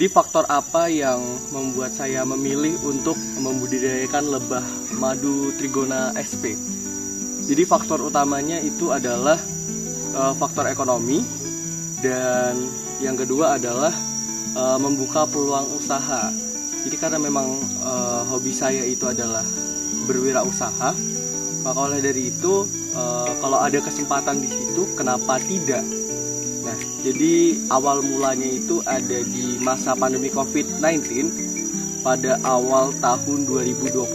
Di faktor apa yang membuat saya memilih untuk membudidayakan lebah madu Trigona sp? Jadi faktor utamanya itu adalah faktor ekonomi, dan yang kedua adalah membuka peluang usaha. Jadi karena memang hobi saya itu adalah berwirausaha, maka oleh dari itu kalau ada kesempatan di situ, kenapa tidak? Nah, jadi awal mulanya itu ada di masa pandemi COVID-19 pada awal tahun 2021.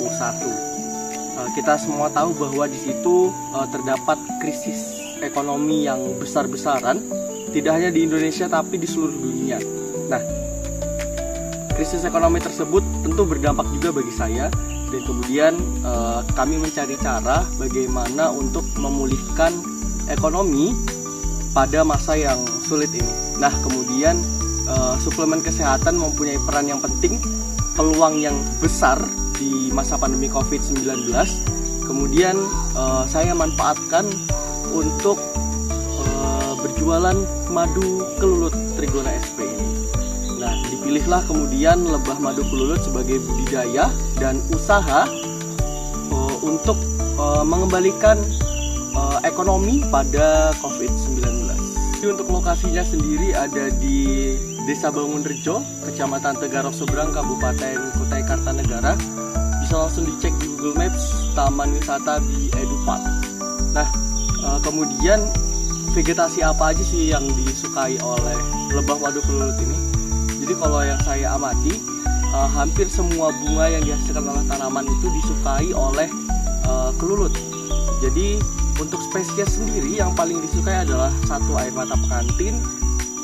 Kita semua tahu bahwa di situ terdapat krisis ekonomi yang besar-besaran, tidak hanya di Indonesia tapi di seluruh dunia. Nah, krisis ekonomi tersebut tentu berdampak juga bagi saya, dan kemudian kami mencari cara bagaimana untuk memulihkan ekonomi pada masa yang sulit ini. Nah, kemudian suplemen kesehatan mempunyai peran yang penting, peluang yang besar di masa pandemi COVID-19. Kemudian saya manfaatkan untuk berjualan madu kelulut Trigona sp ini. Nah, dipilihlah kemudian lebah madu kelulut sebagai budidaya dan usaha untuk mengembalikan ekonomi pada COVID-19. Jadi untuk lokasinya sendiri ada di Desa Bangunrejo, Kecamatan Tegarok Seberang, Kabupaten Kutai Kartanegara. Bisa langsung dicek di Google Maps Taman Wisata di Edu Park. Nah, kemudian vegetasi apa aja sih yang disukai oleh lebah madu kelulut ini? Jadi kalau yang saya amati, hampir semua bunga yang dihasilkan oleh tanaman itu disukai oleh kelulut. Jadi untuk spesies sendiri yang paling disukai adalah satu air mata pengantin,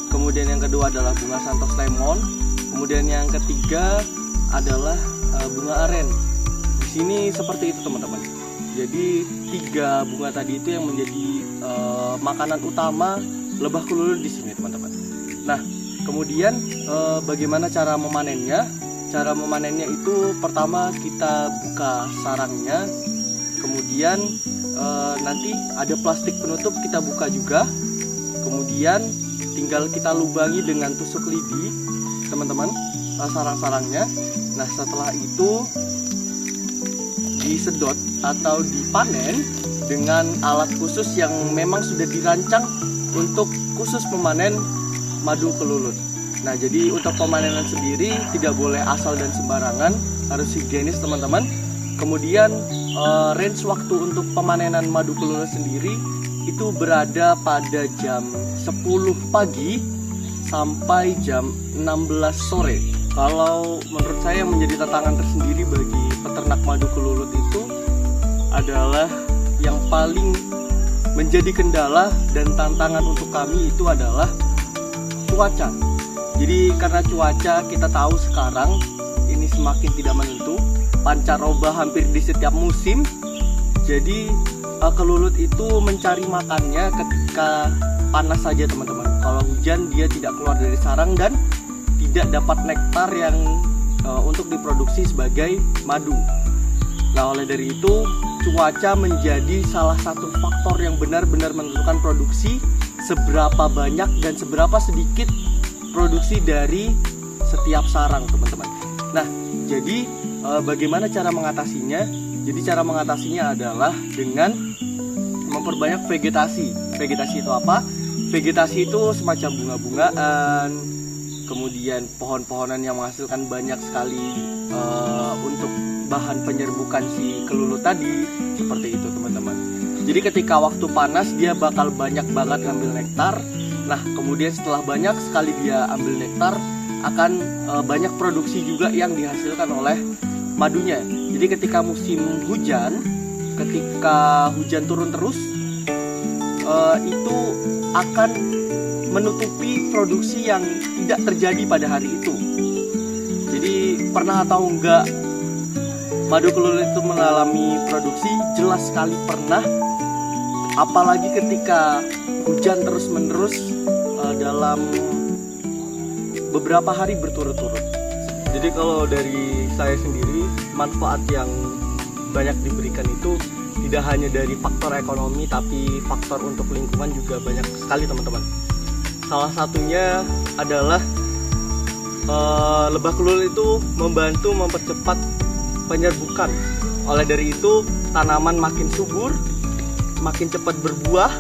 kemudian yang kedua adalah bunga santos lemon, kemudian yang ketiga adalah bunga aren. Di sini seperti itu teman-teman. Jadi 3 bunga tadi itu yang menjadi makanan utama lebah kelulut di sini teman-teman. Nah, kemudian bagaimana cara memanennya? Cara memanennya itu pertama kita buka sarangnya, kemudian nanti ada plastik penutup kita buka juga, kemudian tinggal kita lubangi dengan tusuk lidi teman-teman sarang-sarangnya. Nah, setelah itu disedot atau dipanen dengan alat khusus yang memang sudah dirancang untuk khusus memanen madu kelulut. Nah, jadi untuk pemanenan sendiri tidak boleh asal dan sembarangan, harus higienis teman-teman. Kemudian range waktu untuk pemanenan madu kelulut sendiri itu berada pada jam 10 pagi sampai jam 16 sore. Kalau menurut saya yang menjadi tantangan tersendiri bagi peternak madu kelulut itu adalah yang paling menjadi kendala dan tantangan untuk kami itu adalah cuaca. Jadi karena cuaca kita tahu sekarang ini semakin tidak menentu, pancaroba hampir di setiap musim. Jadi kelulut itu mencari makannya ketika panas saja teman-teman. Kalau hujan dia tidak keluar dari sarang dan tidak dapat nektar yang untuk diproduksi sebagai madu. Nah, oleh dari itu cuaca menjadi salah satu faktor yang benar-benar menentukan produksi, seberapa banyak dan seberapa sedikit produksi dari setiap sarang teman-teman. Nah, jadi bagaimana cara mengatasinya? Jadi cara mengatasinya adalah dengan memperbanyak vegetasi. Vegetasi itu apa? Vegetasi itu semacam bunga-bungaan, kemudian pohon-pohonan yang menghasilkan banyak sekali untuk bahan penyerbukan si kelulut tadi, seperti itu teman-teman. Jadi ketika waktu panas dia bakal banyak banget ngambil nektar. Nah, kemudian setelah banyak sekali dia ambil nektar, akan banyak produksi juga yang dihasilkan oleh madunya. Jadi ketika musim hujan, ketika hujan turun terus, itu akan menutupi produksi yang tidak terjadi pada hari itu. Jadi pernah atau enggak madu kelulut itu mengalami produksi? Jelas sekali pernah. Apalagi ketika hujan terus-menerus dalam beberapa hari berturut-turut. Jadi kalau dari saya sendiri, manfaat yang banyak diberikan itu tidak hanya dari faktor ekonomi, tapi faktor untuk lingkungan juga banyak sekali teman-teman. Salah satunya adalah lebah kelulur itu membantu mempercepat penyerbukan. Oleh dari itu, tanaman makin subur, makin cepat berbuah,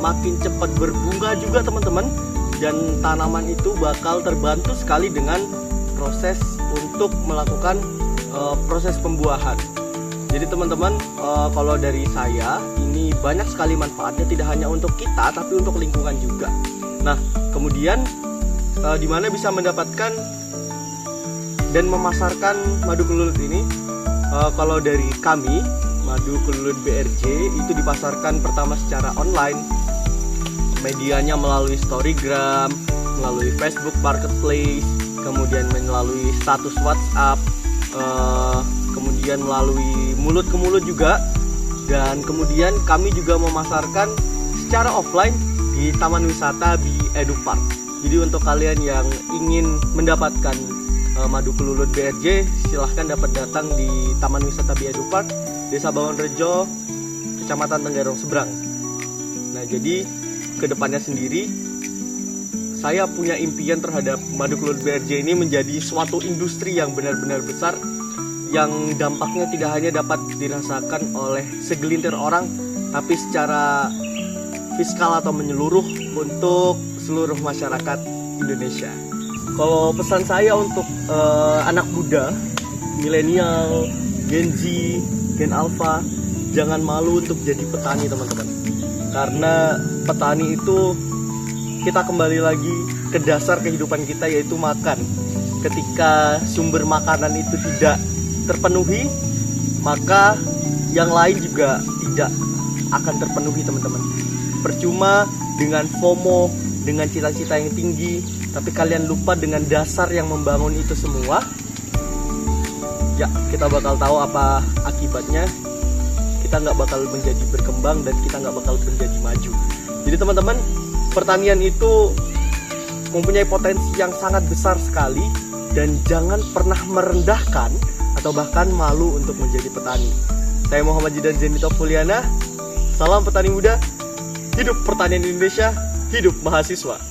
makin cepat berbunga juga teman-teman. Dan tanaman itu bakal terbantu sekali dengan proses untuk melakukan proses pembuahan. Jadi teman-teman, kalau dari saya ini banyak sekali manfaatnya, tidak hanya untuk kita tapi untuk lingkungan juga. Nah, kemudian di mana bisa mendapatkan dan memasarkan madu kelulur ini? Kalau dari kami, madu kelulur BRJ itu dipasarkan pertama secara online. Medianya melalui Storygram, melalui Facebook Marketplace, kemudian melalui status WhatsApp, kemudian melalui mulut ke mulut juga. Dan kemudian kami juga memasarkan secara offline di Taman Wisata Bi Edu Park. Jadi untuk kalian yang ingin mendapatkan madu kelulur BRJ, silahkan dapat datang di Taman Wisata Bi Edu Park, Desa Bawonrejo, Kecamatan Tenggarong Seberang. Nah, jadi kedepannya sendiri saya punya impian terhadap madu kelulur BRJ ini menjadi suatu industri yang benar-benar besar, yang dampaknya tidak hanya dapat dirasakan oleh segelintir orang, tapi secara fiskal atau menyeluruh untuk seluruh masyarakat Indonesia. Kalau pesan saya untuk anak muda, milenial, Gen Z, Gen Alpha, jangan malu untuk jadi petani teman-teman. Karena petani itu, kita kembali lagi ke dasar kehidupan kita, yaitu makan. Ketika sumber makanan itu tidak terpenuhi, maka yang lain juga tidak akan terpenuhi teman-teman. Percuma dengan FOMO, dengan cita-cita yang tinggi, tapi kalian lupa dengan dasar yang membangun itu semua. Ya, kita bakal tahu apa akibatnya. Kita nggak bakal menjadi berkembang dan kita nggak bakal menjadi maju. Jadi teman-teman, pertanian itu mempunyai potensi yang sangat besar sekali, dan jangan pernah merendahkan atau bahkan malu untuk menjadi petani. Saya Muhammad Jidan Zenito Fuliana, salam petani muda, hidup pertanian Indonesia, hidup mahasiswa.